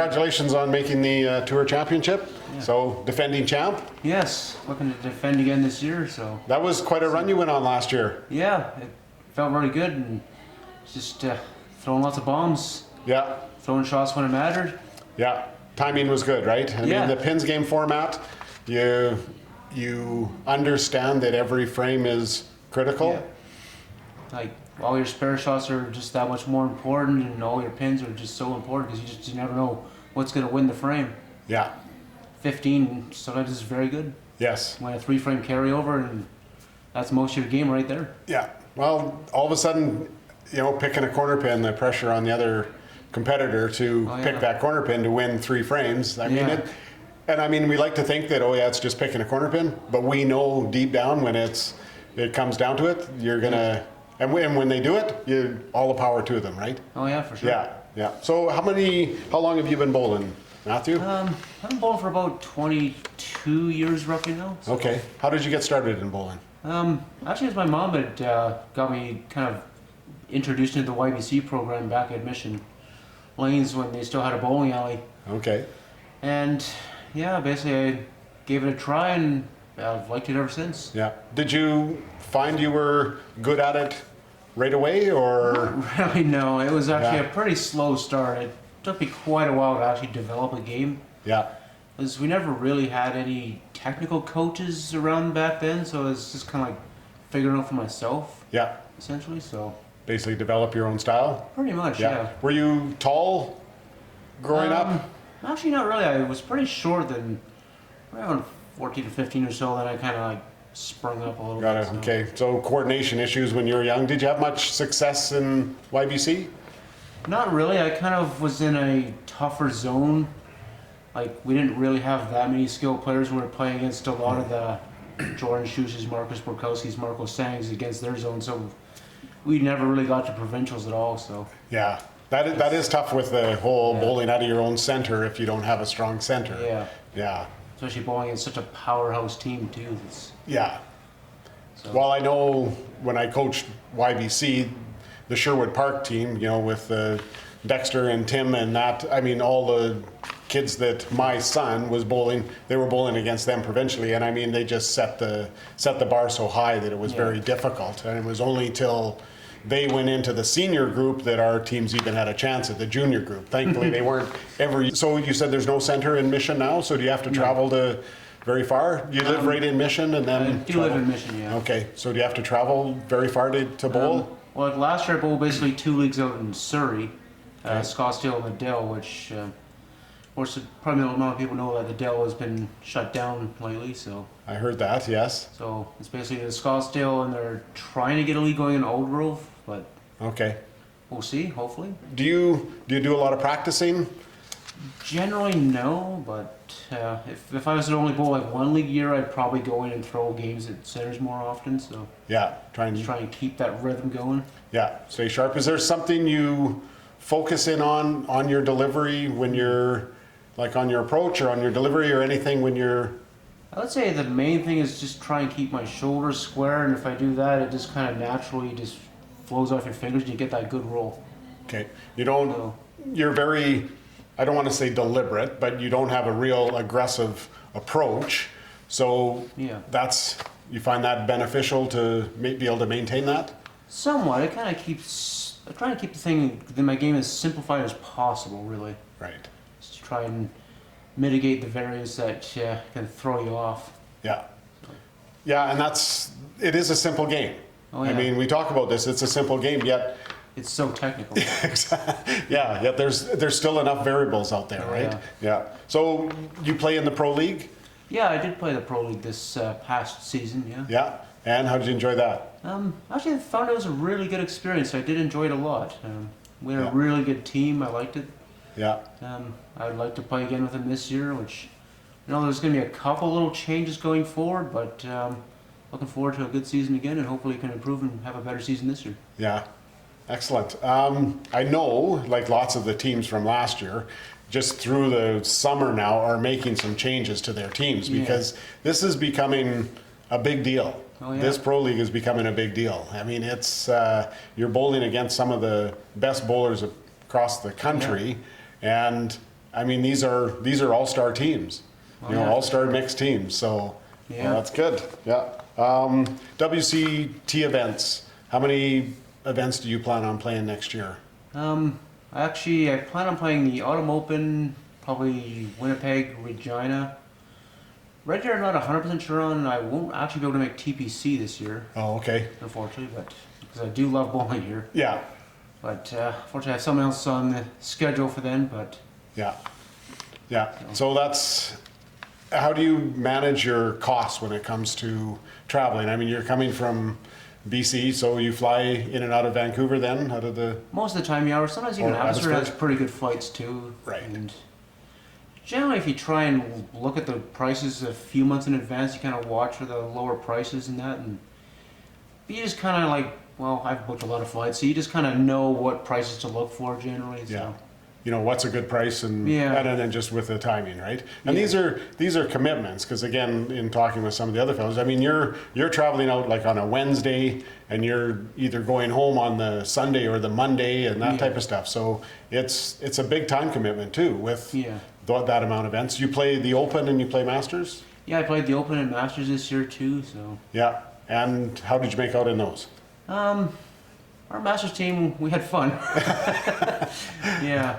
congratulations on making the Tour Championship. Yeah. So, defending champ. Yes, looking to defend again this year. So That was quite a run you went on last year. yeah, it felt very good, and just throwing lots of bombs, Yeah, throwing shots when it mattered. yeah. Timing was good, right? I Yeah. mean, the pins game format, you understand that every frame is critical. Yeah. Like all your spare shots are just that much more important, and all your pins are just so important because you never know what's going to win the frame. Yeah. 15 sometimes is very good. Yes. When a 3-frame carryover, and that's most of your game right there. Yeah. Well, all of a sudden, picking a corner pin, the pressure on the other competitor to pick that corner pin to win 3 frames. I mean, we like to think that, it's just picking a corner pin, but we know deep down when it comes down to it, you're gonna, and when they do it, all the power to them, right? Oh yeah, for sure. Yeah. So how long have you been bowling, Matthew? I've been bowling for about 22 years roughly now. So. Okay. How did you get started in bowling? Actually, as my mom had got me kind of introduced into the YBC program back at Mission Lanes when they still had a bowling alley. Okay. And yeah, basically I gave it a try, and I've liked it ever since. Yeah. Did you find you were good at it right away, or? Not really, no. It was actually a pretty slow start. It took me quite a while to actually develop a game. Yeah. Because we never really had any technical coaches around back then, so it was just kind of like figuring out for myself. Yeah. Essentially, so. Basically develop your own style? Pretty much, yeah. Were you tall growing up? Actually, not really. I was pretty short then, around 14 or 15 or so, then I kind of like sprung up a little bit. So. Okay. So coordination issues when you were young. Did you have much success in YBC? Not really. I kind of was in a tougher zone. Like, we didn't really have that many skilled players. We were playing against a lot of the Jordan Schuch's, Marcus Borkowski's, Marco Sangs against their zone, so we never really got to provincials at all. So yeah, that is tough with the whole bowling out of your own center if you don't have a strong center. Yeah. Especially bowling against such a powerhouse team too. Yeah. So. Well, I know when I coached YBC, the Sherwood Park team, with Dexter and Tim and that. I mean, all the kids that my son was bowling, they were bowling against them provincially, and I mean, they just set the bar so high that it was very difficult. And it was only till they went into the senior group that our teams even had a chance at the junior group. Thankfully, they weren't ever. So you said there's no center in Mission now, so do you have to travel to very far? You live right in Mission, and then I do live in Mission, yeah. Okay, so do you have to travel very far to bowl? Well, like last year I bowled basically 2 leagues out in Surrey, Scottsdale and the Dell, which probably a lot of people know that the Dell has been shut down lately. So I heard that, yes. So it's basically the Scottsdale, and they're trying to get a league going in Old Grove, but we'll see. Hopefully. Do you do a lot of practicing? Generally, no, but if I was to only bowl like 1 league year, I'd probably go in and throw games at centers more often. So try and keep that rhythm going. Yeah, stay sharp. Is there something you focus in on your delivery when you're like on your approach or on your delivery or anything when you're? I would say the main thing is just try and keep my shoulders square, and if I do that, it just kind of naturally just flows off your fingers and you get that good roll. Okay, you're very, I don't want to say deliberate, but you don't have a real aggressive approach. So you find that beneficial to be able to maintain that? Somewhat. I try to keep the thing in my game as simplified as possible, really. Right. Just to try and mitigate the variance that can throw you off. Yeah. Yeah, and it is a simple game. Oh, yeah. I mean, we talk about this, it's a simple game, yet it's so technical. Yeah, yet there's still enough variables out there, right? Yeah. So you play in the Pro League? Yeah, I did play the Pro League this past season, yeah. Yeah, and how did you enjoy that? Actually, I found it was a really good experience. I did enjoy it a lot. We had a really good team. I liked it. Yeah. I would like to play again with them this year, which, there's going to be a couple little changes going forward, but looking forward to a good season again, and hopefully can improve and have a better season this year. Yeah. Excellent. I know, like lots of the teams from last year, just through the summer now are making some changes to their teams because this is becoming a big deal. Oh, yeah. This Pro League is becoming a big deal. I mean, it's you're bowling against some of the best bowlers across the country, and I mean, these are all-star teams, all-star mixed teams. So that's good. Yeah. WCT events. How many events do you plan on playing next year? Actually, I plan on playing the Autumn Open, probably Winnipeg, Regina. Red Deer, I'm not 100% sure on. I won't actually be able to make TPC this year. Oh, okay. Unfortunately, but because I do love bowling here. Yeah. But unfortunately, I have something else on the schedule for then. But yeah. So that's, how do you manage your costs when it comes to traveling? I mean, you're coming from BC, so you fly in and out of Vancouver then, out of the... Most of the time, yeah. Or sometimes even Abbotsford has pretty good flights too. Right. And generally, if you try and look at the prices a few months in advance, you kind of watch for the lower prices and that, and you just kind of like, well, I've booked a lot of flights, so you just kind of know what prices to look for generally. So. Yeah. You know, what's a good price and then just with the timing, right? And these are commitments, because again, in talking with some of the other fellows, I mean, you're traveling out like on a Wednesday and you're either going home on the Sunday or the Monday and that type of stuff. So it's a big time commitment too with that amount of events. You play the Open and you play Masters? Yeah, I played the Open and Masters this year too, so. Yeah, and how did you make out in those? Our Masters team, we had fun. Yeah.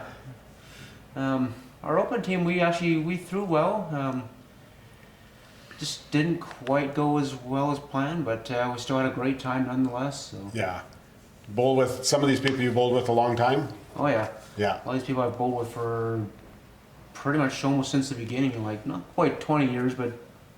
Our Open team, we threw well. Just didn't quite go as well as planned, but we still had a great time nonetheless. So. Yeah. Bowl with some of these people you bowled with a long time? Oh yeah. Yeah. All these people I've bowled with for pretty much almost since the beginning, like not quite 20 years, but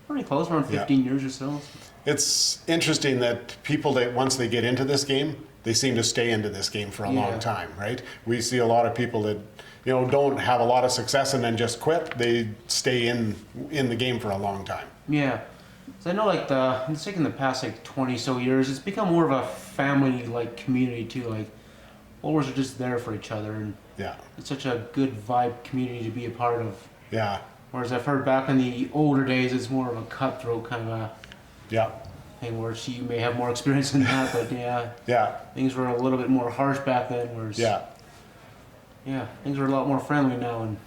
pretty close, around 15 years or so. It's interesting that people that once they get into this game, they seem to stay into this game for a long time, right? We see a lot of people that don't have a lot of success and then just quit. They stay in the game for a long time. Yeah. So I know it's like in the past 20 so years, it's become more of a family community too. Like bowlers are just there for each other, and it's such a good vibe community to be a part of. Yeah. Whereas I've heard back in the older days, it's more of a cutthroat kind of a thing, where you may have more experience in that, but things were a little bit more harsh back then. Whereas things are a lot more friendly now. And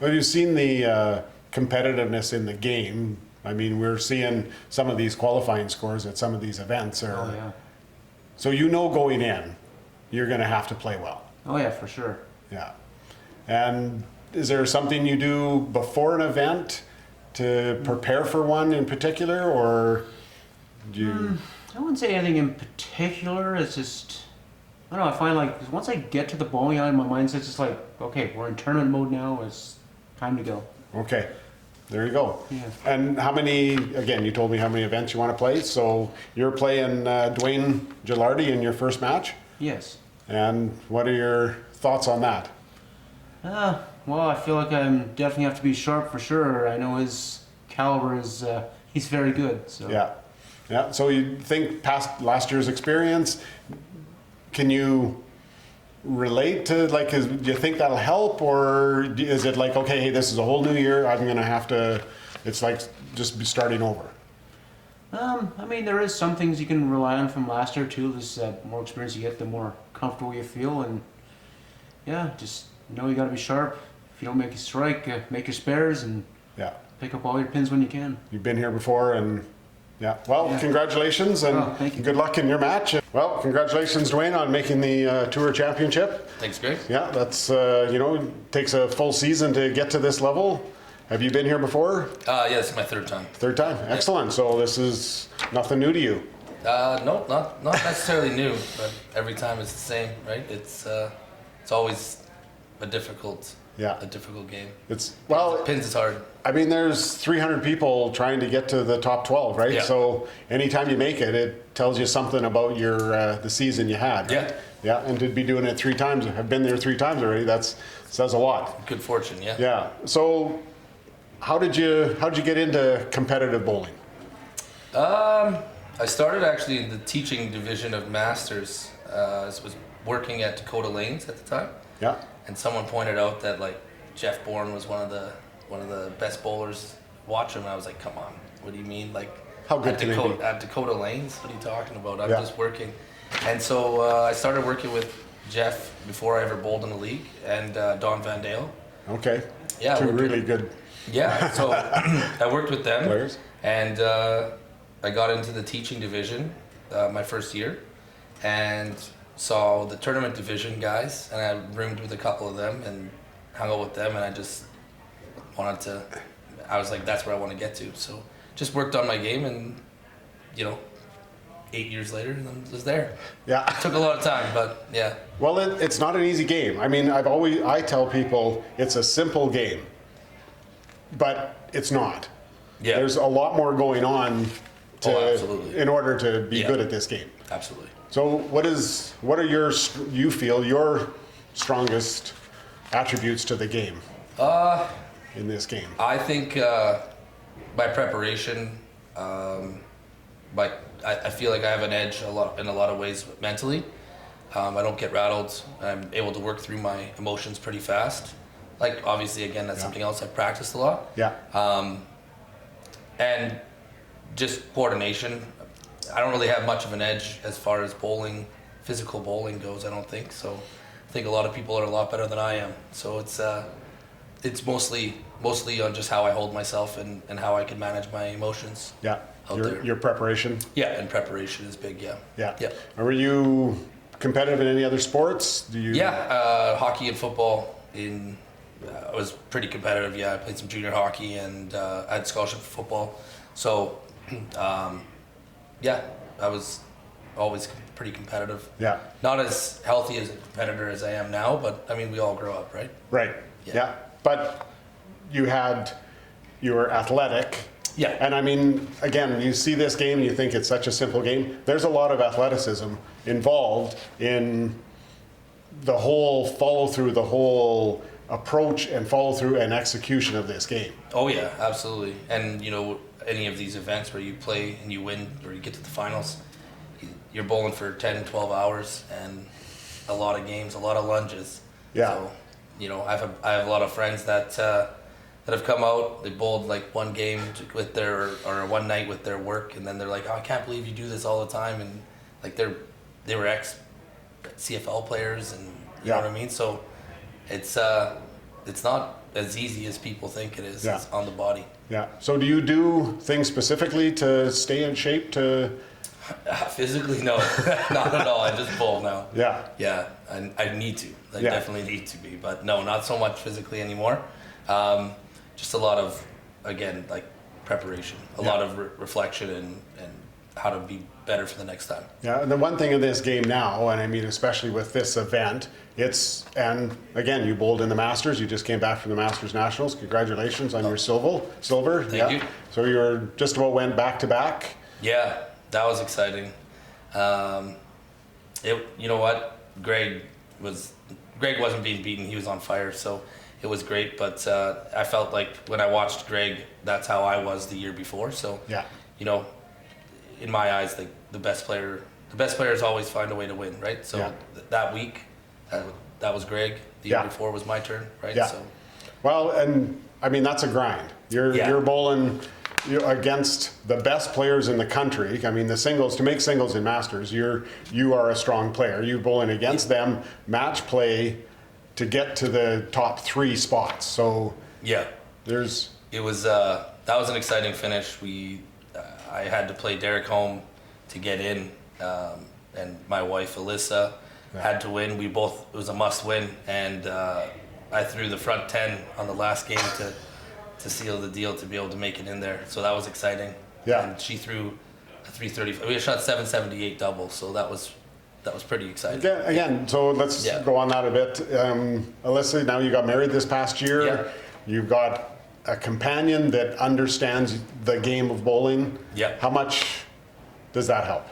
well, you've seen the competitiveness in the game. I mean, we're seeing some of these qualifying scores at some of these events. So going in, you're going to have to play well. Oh yeah, for sure. Yeah. And is there something you do before an event to prepare for one in particular, or do you... I wouldn't say anything in particular. It's just, I don't know, I find once I get to the bowling alley, my mindset's just like, okay, we're in tournament mode now, it's time to go. Okay, there you go. Yeah. And how many, again, you told me how many events you want to play, so you're playing Dwayne Gelardi in your first match? Yes. And what are your thoughts on that? Well, I feel like I definitely have to be sharp for sure. I know his caliber is, he's very good. So. Yeah. So you think past last year's experience, can you relate to, do you think that'll help, or is it like, okay, hey, this is a whole new year, I'm going to have to, it's like just be starting over? I mean, there is some things you can rely on from last year too. Just the more experience you get, the more comfortable you feel, and just know you got to be sharp. If you don't make a strike, make your spares and pick up all your pins when you can. You've been here before, and congratulations, and thank you. Good luck in your match. Well, congratulations, Dwayne, on making the Tour Championship. Thanks, Greg. Yeah, that's it takes a full season to get to this level. Have you been here before? This is my third time. Third time, excellent. So this is nothing new to you. No, not necessarily new, but every time it's the same, right? It's always a difficult game. Pins is hard. I mean, there's 300 people trying to get to the top 12, right? Yeah. So anytime you make it, it tells you something about your the season you had. Right? Yeah, and to be doing it 3 times, I've been there 3 times already. That says a lot. Good fortune, yeah. Yeah. So how did you get into competitive bowling? I started actually in the teaching division of Masters. I was working at Dakota Lanes at the time. Yeah. And someone pointed out that Jeff Bourne was one of the best bowlers. Watch him. I was like, come on, what do you mean? How good can they be? At Dakota Lanes? What are you talking about? I'm just working. And so I started working with Jeff before I ever bowled in the league, and Don Van Dale. Okay. Yeah, Two really good Yeah, so I worked with them, players. and I got into the teaching division my first year, and saw the tournament division guys, and I roomed with a couple of them and hung out with them, and I just wanted to. I was like, that's where I want to get to. So just worked on my game, and 8 years later, I was there. Yeah. It took a lot of time, but yeah. Well, it's not an easy game. I mean, I tell people it's a simple game, but it's not. Yeah. There's a lot more going on absolutely. in order to be good at this game. Absolutely. So what are you feel your strongest attributes to the game? In this game? I think my preparation, I feel like I have an edge in a lot of ways mentally. I don't get rattled. I'm able to work through my emotions pretty fast. Like obviously, again, that's something else I've practiced a lot. Yeah. And just coordination. I don't really have much of an edge as far as bowling, physical bowling goes. I don't think so. I think a lot of people are a lot better than I am. So it's mostly on just how I hold myself and how I can manage my emotions. Yeah. Your preparation. Yeah, and preparation is big. Yeah. Yeah. Yeah. Were you competitive in any other sports? Yeah, hockey and football. I was pretty competitive. Yeah, I played some junior hockey and I had scholarship for football. So, yeah, I was always pretty competitive. Yeah. Not as healthy as a competitor as I am now, but I mean, we all grow up, right? Right. Yeah. But you were athletic. Yeah. And I mean, again, you see this game and you think it's such a simple game. There's a lot of athleticism involved in the whole follow through, the whole approach and follow through and execution of this game. Oh yeah, absolutely. And any of these events where you play and you win or you get to the finals, you're bowling for 10, 12 hours and a lot of games, a lot of lunges. Yeah. So, I have a lot of friends that have come out. They bowled like one game with or one night with their work, and then they're like, "Oh, I can't believe you do this all the time." And like they were ex CFL players, and you know what I mean. So it's not as easy as people think it is. Yeah. It's on the body. Yeah. So do you do things specifically to stay in shape to? Physically, no, not at all. I just bowl now. Yeah. Yeah, I need to. I definitely need to be, but no, not so much physically anymore. Just a lot of, again, like preparation, a lot of reflection and how to be better for the next time. Yeah, and the one thing in this game now, and I mean especially with this event, and again, you bowled in the Masters. You just came back from the Masters Nationals. Congratulations on your silver. Thank you. So you're just about went back to back. Yeah, that was exciting. You know what? Greg wasn't being beaten. He was on fire, so it was great. But I felt like when I watched Greg, that's how I was the year before. So yeah, in my eyes, the best players always find a way to win, right? So that week, that was Greg. The year before was my turn, right? Yeah. So. Well, and I mean that's a grind. You're bowling against the best players in the country. I mean the singles, to make singles in Masters, you are a strong player. You bowling against them, match play to get to the top 3 spots. So yeah, that was an exciting finish. I had to play Derek home to get in, and my wife Alyssa had to win. It was a must win, and I threw the front 10 on the last game to seal the deal to be able to make it in there. So that was exciting. Yeah. And she threw a 335. We shot 778 double, so that was pretty exciting. Again, so let's go on that a bit. Alyssa, now you got married this past year. Yeah. You've got a companion that understands the game of bowling. Yeah. How much does that help?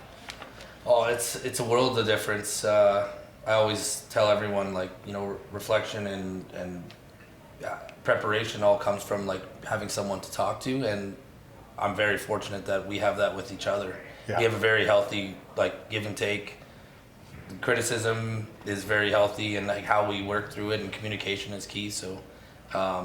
Oh, it's a world of difference. I always tell everyone, like, reflection and preparation all comes from like having someone to talk to, and I'm very fortunate that we have that with each other. Yeah. We have a very healthy like give and take. Criticism is very healthy, and like how we work through it, and communication is key. So I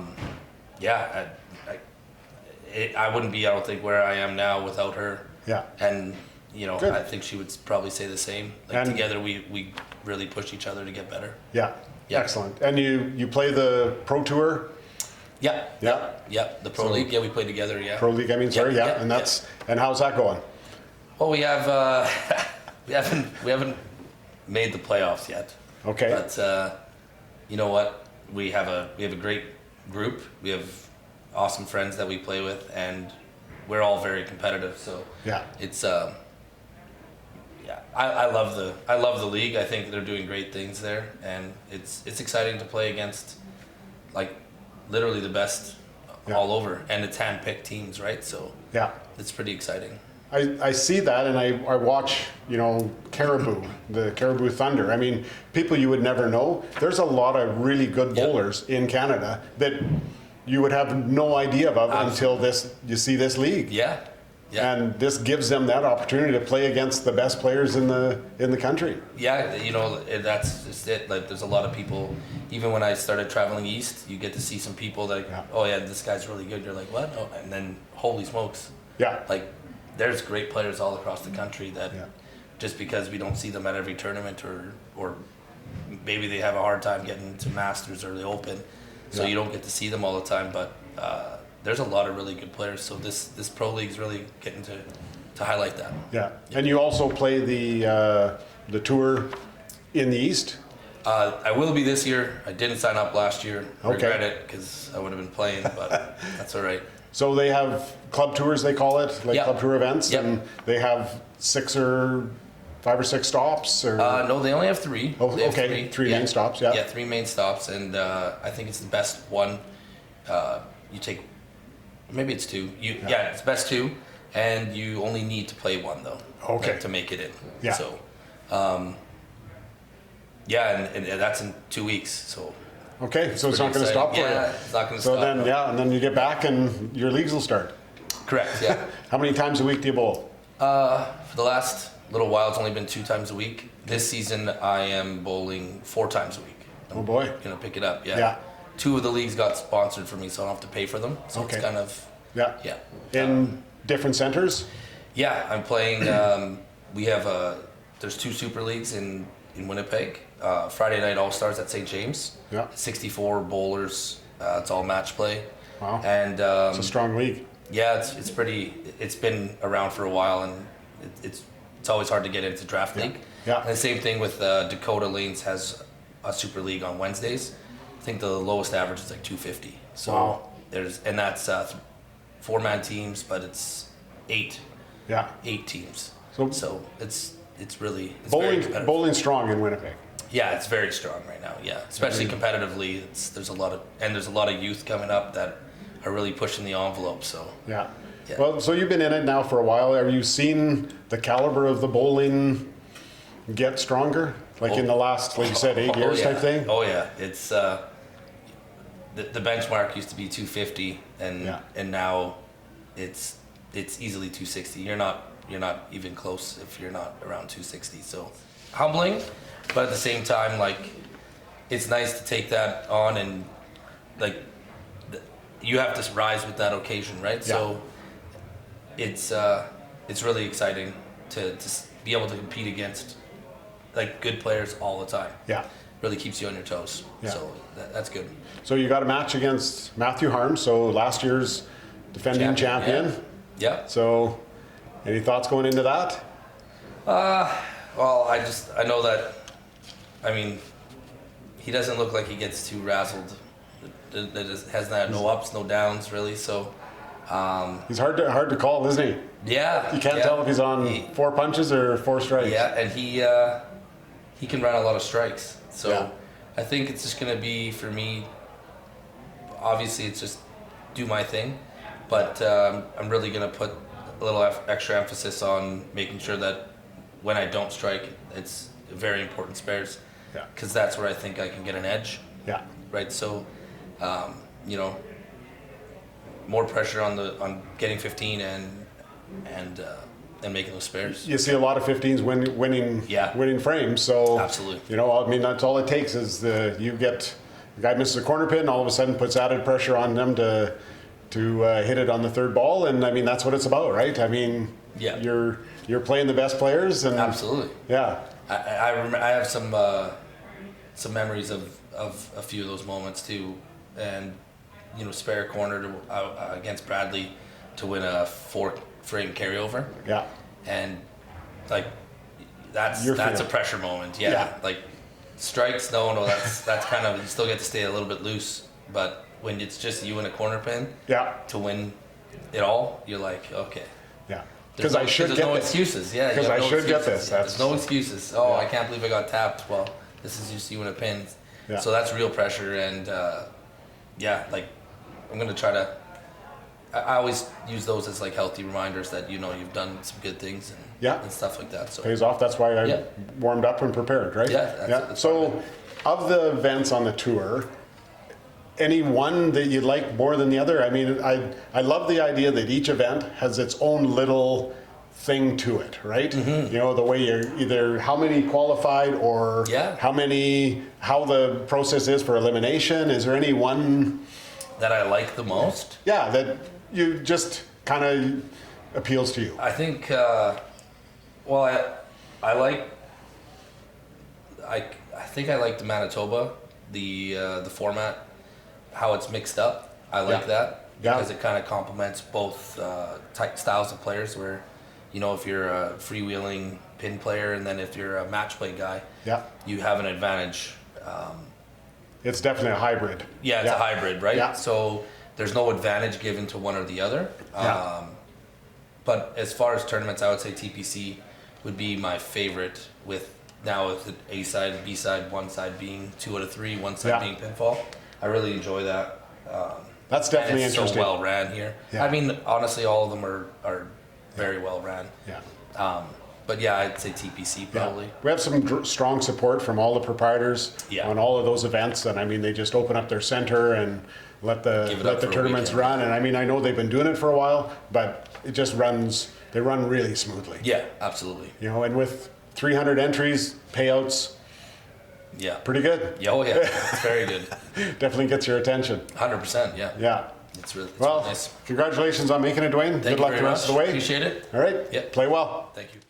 wouldn't be, I don't think, where I am now without her. Yeah. And Good. I think she would probably say the same. Like, and together we really push each other to get better. Yeah. Yeah. Excellent. And you play the Pro Tour? Yeah. Yeah. Yeah. The Pro League. Yeah, we play together. Yeah. Pro League, I mean, sorry, yeah. And and how's that going? Well, we have we haven't made the playoffs yet. Okay. But you know what? We have a great group. We have awesome friends that we play with, and we're all very competitive. So yeah, it's I love the league. I think they're doing great things there, and it's exciting to play against like literally the best all over, and it's hand-picked teams, right? So yeah, it's pretty exciting. I see that, and I watch, Caribou, the Caribou Thunder. I mean, people you would never know. There's a lot of really good bowlers in Canada that you would have no idea about until you see this league. Yeah. Yeah. And this gives them that opportunity to play against the best players in the country. Yeah, that's just it. Like, there's a lot of people. Even when I started traveling east, you get to see some people that, oh yeah, this guy's really good. You're like, what? Oh, and then holy smokes. Yeah. Like, there's great players all across the country that just because we don't see them at every tournament or maybe they have a hard time getting to Masters or the Open, so you don't get to see them all the time. But there's a lot of really good players, so this Pro League is really getting to highlight that. Yeah, and you also play the tour in the East? I will be this year. I didn't sign up last year. Okay. Regret it because I would have been playing, but that's all right. So they have club tours, they call it, like club tour events, and they have 5 or 6 stops? Or? No, they only have 3. Oh, they have okay, 3 main stops, yeah. Yeah, 3 main stops, and I think it's the best one. You take, maybe it's 2. It's best 2, and you only need to play 1 though. Okay. To make it in. Yeah. So, and that's in 2 weeks. So. Okay, so it's not going to stop for you. Yeah, it's not going to stop. So then, and then you get back and your leagues will start. Correct. Yeah. How many times a week do you bowl? For the last little while, it's only been 2 times a week. This season, I am bowling 4 times a week. Oh boy. Gonna pick it up. Yeah. Yeah. 2 of the leagues got sponsored for me, so I don't have to pay for them. So it's kind of. Yeah. In different centers? Yeah, I'm playing. We have there's 2 super leagues in Winnipeg. Friday night All Stars at St. James. Yeah. 64 bowlers. It's all match play. Wow. And it's a strong league. Yeah, it's pretty. It's been around for a while, and it's always hard to get into draft league. Yeah. And the same thing with Dakota Lanes has a super league on Wednesdays. I think the lowest average is like 250. So and that's 4-man teams, but it's 8 teams. So it's really very competitive. Bowling strong in Winnipeg. Yeah, it's very strong right now. Yeah, especially competitively. There's a lot of youth coming up that are really pushing the envelope. So yeah. Well, so you've been in it now for a while. Have you seen the caliber of the bowling get stronger? Like in the last, like you said, 8 years type thing? Oh yeah, it's the benchmark used to be 250, and now it's easily 260. You're not even close if you're not around 260. So humbling, but at the same time, like, it's nice to take that on, and like you have to rise with that occasion, right? Yeah. So it's really exciting to be able to compete against like good players all the time. Yeah. Really keeps you on your toes. Yeah. So that's good. So you got a match against Matthew Harms, so last year's defending champion. Yeah. So any thoughts going into that? Well, I know that, I mean, he doesn't look like he gets too razzled. Has no ups, no downs, really. So he's hard to call, isn't he? Yeah. You can't tell if he's on 4 punches or 4 strikes. Yeah, and he can run a lot of strikes. So I think it's just going to be, for me, obviously it's just do my thing, but I'm really going to put a little extra emphasis on making sure that when I don't strike, it's very important spares. Yeah. Because that's where I think I can get an edge. Yeah. Right. So, more pressure on getting 15 and making those spares. You see a lot of 15s winning frames. So absolutely. I mean, that's all it takes is you get the guy misses a corner pin, all of a sudden puts added pressure on them to hit it on the 3rd ball, and I mean that's what it's about, right? I mean, you're playing the best players, and absolutely. Yeah. I remember I have some some memories of a few of those moments too, and spare corner against Bradley to win a 4-frame carryover. Yeah. And like that's Your a feeling. pressure moment. Yeah. Yeah. Like strikes, no, that's kind of, you still get to stay a little bit loose, but when it's just you and a corner pin Yeah. to win it all, you're like, okay. Yeah. Because I should there's get no this. excuses. Yeah. Because you have I no should get excuses. this. Yeah, That's there's no excuses. Oh, Yeah. I can't believe I got tapped. Well, this is just you and a pin. Yeah. So that's real pressure, and like I'm gonna try to. I always use those as like healthy reminders that you've done some good things and, Yeah. and stuff like that. So pays off. That's why I Yeah. warmed up and prepared, right? Yeah, that's So, of the events on the tour, any one that you like more than the other? I mean, I love the idea that each event has its own little thing to it, right? Mm-hmm. The way you're either how many qualified or Yeah. how the process is for elimination. Is there any one? that I like the most. Yeah, that you just kind of appeals to you. I think. I like. I think I like the Manitoba, the format, how it's mixed up. I like Yeah. that Yeah. because it kind of complements both type styles of players. Where, if you're a freewheeling pin player, and then if you're a match play guy, Yeah, you have an advantage. it's definitely a hybrid. Yeah, it's a hybrid, right? Yeah. So there's no advantage given to one or the other. Yeah. But as far as tournaments, I would say TPC would be my favorite. With the A side, B side, one side being 2 out of 3, one side Yeah. being pinfall. I really enjoy that. That's definitely and it's interesting. so well ran here. Yeah. I mean, honestly, all of them are very well ran. Yeah. But yeah, I'd say TPC probably. Yeah. We have some strong support from all the proprietors Yeah. on all of those events, and I mean they just open up their center and let the Give it up for a tournaments weekend. run. And I mean I know they've been doing it for a while, but it just runs. They run really smoothly. Yeah, absolutely. And with 300 entries, payouts, Yeah. pretty good. Yeah, oh yeah, it's very good. Definitely gets your attention. 100%. Yeah. Yeah. It's really Well, nice. congratulations on making it, Dwayne. Thank Good you luck very the rest much. of the way. Appreciate it. All right. Yeah. Play well. Thank you.